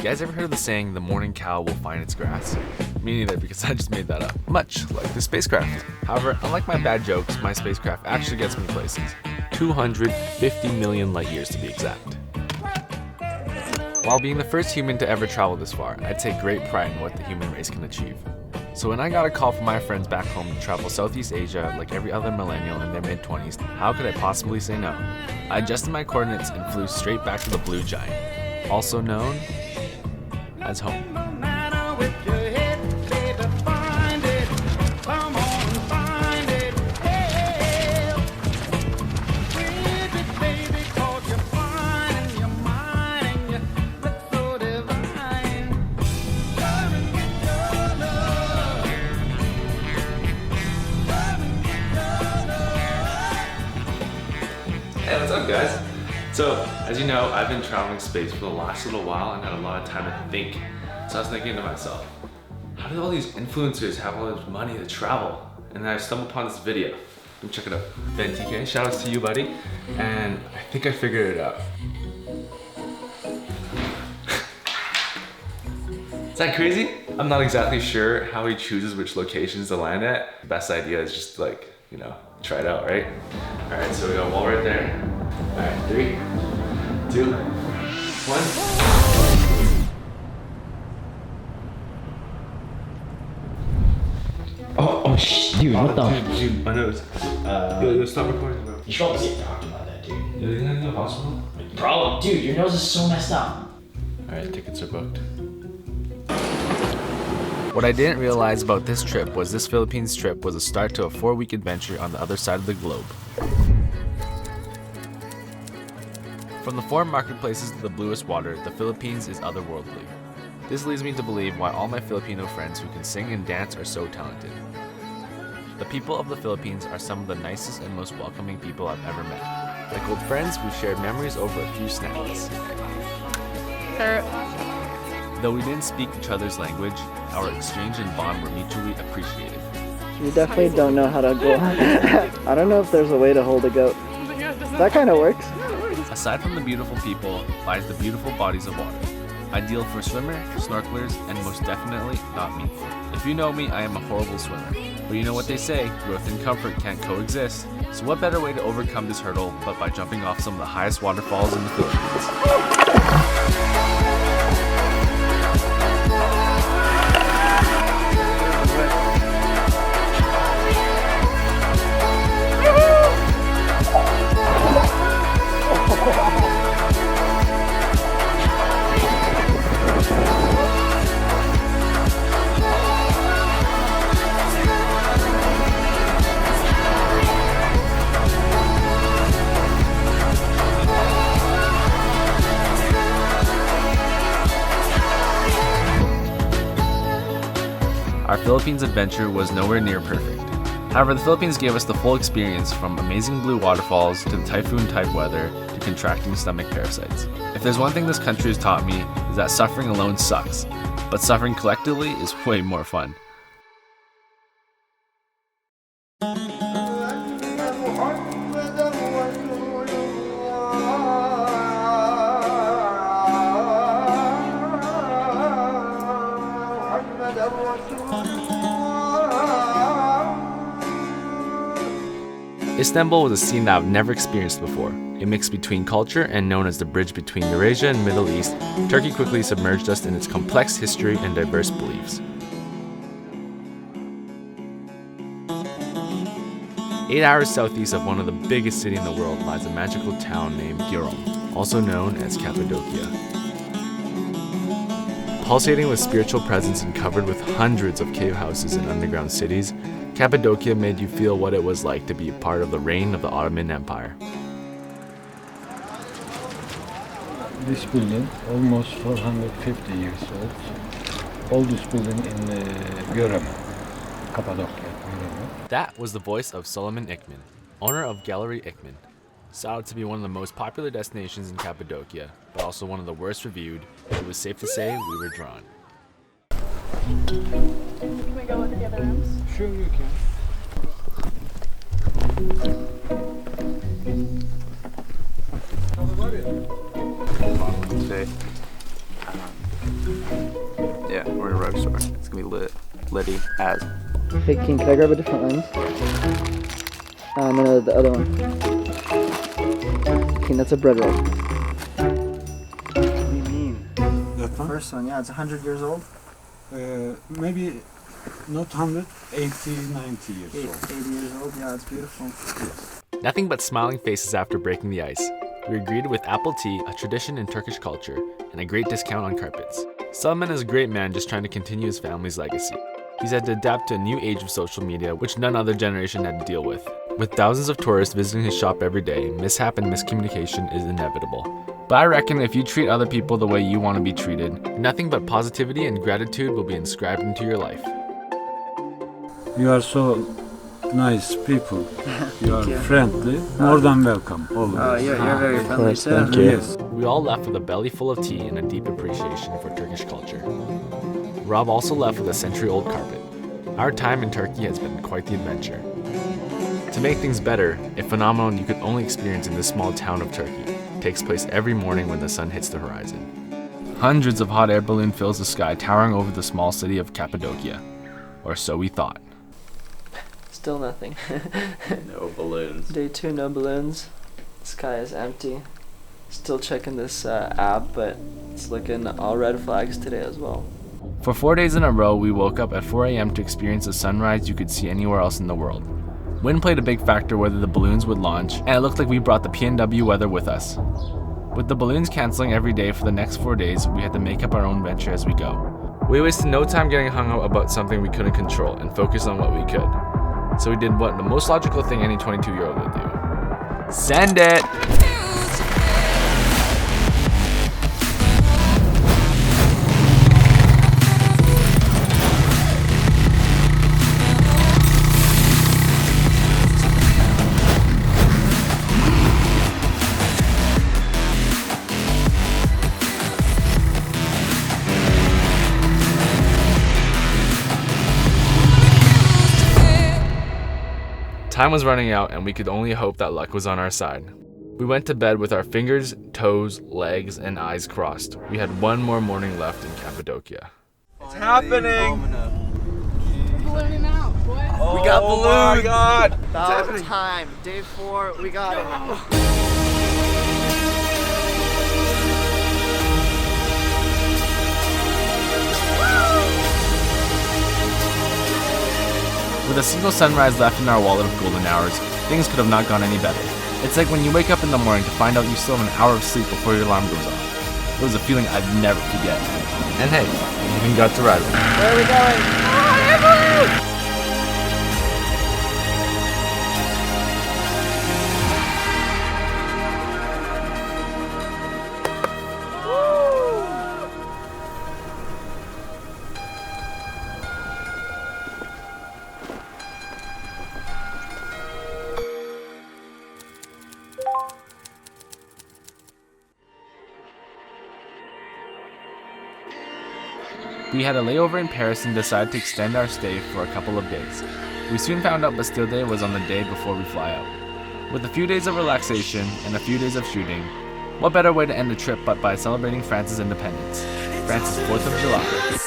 guys ever heard of the saying, the morning cow will find its grass? Me neither, because I just made that up. Much like the spacecraft. However, unlike my bad jokes, my spacecraft actually gets me places. 250 million light years to be exact. While being the first human to ever travel this far, I take great pride in what the human race can achieve. So when I got a call from my friends back home to travel Southeast Asia like every other millennial in their mid-20s, how could I possibly say no? I adjusted my coordinates and flew straight back to the Blue Giant, also known as home. Hey, what's up guys? So, as you know, I've been traveling space for the last little while and had a lot of time to think. So I was thinking to myself, how do all these influencers have all this money to travel? And then I stumbled upon this video. Let me check it out. Ben TK, shout outs to you, buddy. And I think I figured it out. Is that crazy? I'm not exactly sure how he chooses which locations to land at. The best idea is just like, you know, try it out, right? All right, so we got a wall right there. All right, 3, 2, 1. Dude, what the? Dude, my nose. Yo, stop recording, bro. You should probably get talking about that, dude. You think that's in the hospital? Bro, dude, your nose is so messed up. All right, tickets are booked. What I didn't realize about this trip was this Philippines trip was a start to a 4-week adventure on the other side of the globe. From the 4 marketplaces to the bluest water, the Philippines is otherworldly. This leads me to believe why all my Filipino friends who can sing and dance are so talented. The people of the Philippines are some of the nicest and most welcoming people I've ever met. Like old friends, we've shared memories over a few snacks. Though we didn't speak each other's language, our exchange and bond were mutually appreciated. You definitely don't know how to go. I don't know if there's a way to hold a goat. That kind of works. Aside from the beautiful people, lies the beautiful bodies of water. Ideal for swimmers, snorkelers, and most definitely not me. If you know me, I am a horrible swimmer. But you know what they say, growth and comfort can't coexist. So what better way to overcome this hurdle but by jumping off some of the highest waterfalls in the Philippines. Our Philippines adventure was nowhere near perfect. However, the Philippines gave us the full experience from amazing blue waterfalls to the typhoon-type weather to contracting stomach parasites. If there's one thing this country has taught me, is that suffering alone sucks, but suffering collectively is way more fun. Istanbul was a scene that I've never experienced before. A mix between culture and known as the bridge between Eurasia and Middle East, Turkey quickly submerged us in its complex history and diverse beliefs. 8 hours southeast of one of the biggest cities in the world lies a magical town named Giron, also known as Cappadocia. Pulsating with spiritual presence and covered with hundreds of cave houses and underground cities, Cappadocia made you feel what it was like to be a part of the reign of the Ottoman Empire. This building, almost 450 years old, oldest building in Cappadocia. That was the voice of Solomon Ikman, owner of Gallery Ikman. Sought out to be one of the most popular destinations in Cappadocia, but also one of the worst reviewed. It was safe to say we were drawn. Can we go look at the other rooms? Sure, you can. Liddy as. Hey King, can I grab a different lens? No, the other one. King, that's a bread roll. What do you mean? That one? First one, yeah, it's 100 years old. Maybe not 100, 80, 90 years old. 80 years old, yeah, it's beautiful. Nothing but smiling faces after breaking the ice. We were greeted with apple tea, a tradition in Turkish culture, and a great discount on carpets. Salman is a great man just trying to continue his family's legacy. He's had to adapt to a new age of social media, which none other generation had to deal with. With thousands of tourists visiting his shop every day, mishap and miscommunication is inevitable. But I reckon if you treat other people the way you want to be treated, nothing but positivity and gratitude will be inscribed into your life. You are so nice people. You are friendly. More than welcome. Always. Oh, you're very friendly too. Thank you. Yes. We all left with a belly full of tea and a deep appreciation for Turkish culture. Rob also left with a century-old carpet. Our time in Turkey has been quite the adventure. To make things better, a phenomenon you could only experience in this small town of Turkey takes place every morning when the sun hits the horizon. Hundreds of hot air balloon fills the sky, towering over the small city of Cappadocia. Or so we thought. Still nothing. No balloons. Day 2, no balloons. Sky is empty. Still checking this app, but it's looking all red flags today as well. For 4 days in a row, we woke up at 4 a.m. to experience a sunrise you could see anywhere else in the world. Wind played a big factor whether the balloons would launch, and it looked like we brought the PNW weather with us. With the balloons canceling every day for the next 4 days, we had to make up our own venture as we go. We wasted no time getting hung up about something we couldn't control and focused on what we could. So we did what the most logical thing any 22-year-old would do. Send it! Time was running out and we could only hope that luck was on our side. We went to bed with our fingers, toes, legs, and eyes crossed. We had one more morning left in Cappadocia. It's happening! We're ballooning out, boys. We got balloons! Oh my god! About time. Day 4, we got it. With a single sunrise left in our wallet of golden hours, things could have not gone any better. It's like when you wake up in the morning to find out you still have an hour of sleep before your alarm goes off. It was a feeling I'd never forget. And hey, we even got to ride with it. Where are we going? We had a layover in Paris and decided to extend our stay for a couple of days. We soon found out Bastille Day was on the day before we fly out. With a few days of relaxation and a few days of shooting, what better way to end a trip but by celebrating France's independence, France's 4th of July.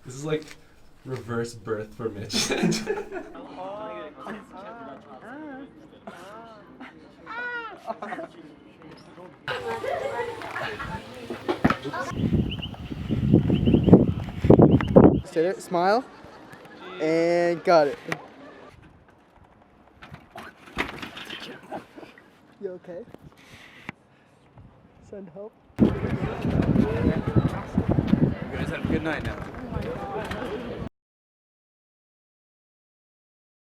This is like Reverse birth for Mitch. Sit it, smile, and got it. You okay? Send help. You guys have a good night now.